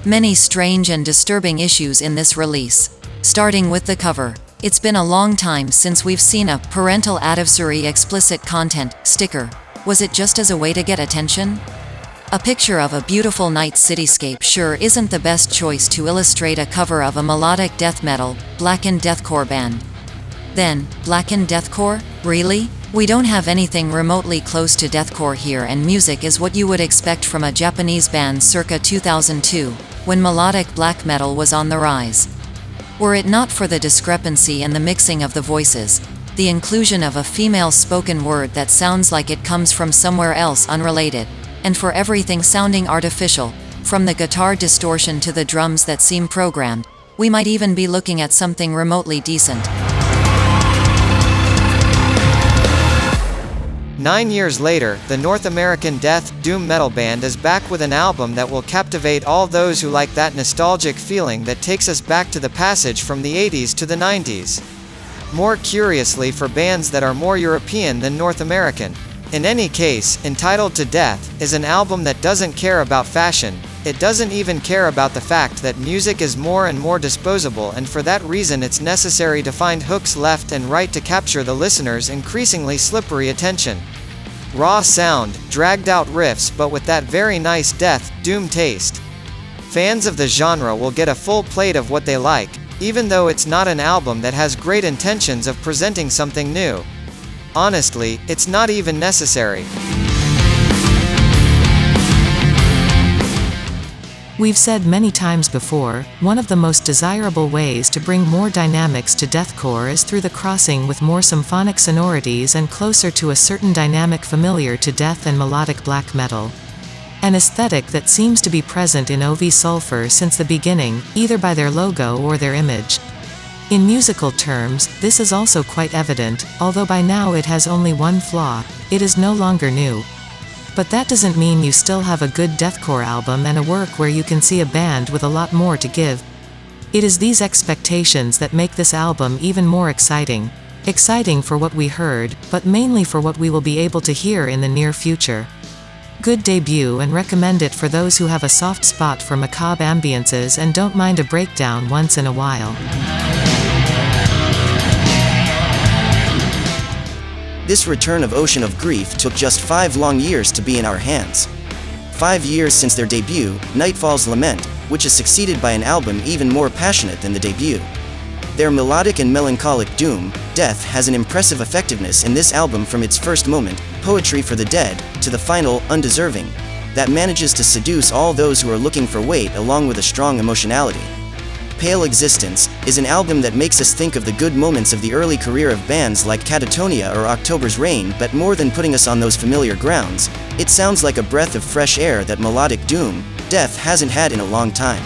Many strange and disturbing issues in this release. Starting with the cover. It's been a long time since we've seen a parental advisory explicit content sticker. Was it just as a way to get attention? A picture of a beautiful night cityscape sure isn't the best choice to illustrate a cover of a melodic death metal, blackened deathcore band. Then, blackened deathcore? Really? We don't have anything remotely close to deathcore here, and music is what you would expect from a Japanese band circa 2002, when melodic black metal was on the rise. Were it not for the discrepancy and the mixing of the voices, the inclusion of a female spoken word that sounds like it comes from somewhere else unrelated, and for everything sounding artificial, from the guitar distortion to the drums that seem programmed, we might even be looking at something remotely decent. 9 years later, the North American death, doom metal band is back with an album that will captivate all those who like that nostalgic feeling that takes us back to the passage from the 80s to the 90s. More curiously, for bands that are more European than North American. In any case, Entitled to Death is an album that doesn't care about fashion. It doesn't even care about the fact that music is more and more disposable, and for that reason it's necessary to find hooks left and right to capture the listener's increasingly slippery attention. Raw sound, dragged out riffs, but with that very nice death, doom taste. Fans of the genre will get a full plate of what they like, even though it's not an album that has great intentions of presenting something new. Honestly, it's not even necessary. We've said many times before, one of the most desirable ways to bring more dynamics to deathcore is through the crossing with more symphonic sonorities and closer to a certain dynamic familiar to death and melodic black metal. An aesthetic that seems to be present in Sulfur since the beginning, either by their logo or their image. In musical terms, this is also quite evident, although by now it has only one flaw: it is no longer new. But that doesn't mean you still have a good deathcore album and a work where you can see a band with a lot more to give. It is these expectations that make this album even more exciting. Exciting for what we heard, but mainly for what we will be able to hear in the near future. Good debut, and recommend it for those who have a soft spot for macabre ambiances and don't mind a breakdown once in a while. This return of Ocean of Grief took just 5 long years to be in our hands. 5 years since their debut, Nightfall's Lament, which is succeeded by an album even more passionate than the debut. Their melodic and melancholic doom, death has an impressive effectiveness in this album, from its first moment, Poetry for the Dead, to the final, Undeserving, that manages to seduce all those who are looking for weight along with a strong emotionality. Pale Existence is an album that makes us think of the good moments of the early career of bands like Catatonia or October's Rain, but more than putting us on those familiar grounds, it sounds like a breath of fresh air that melodic doom, death hasn't had in a long time.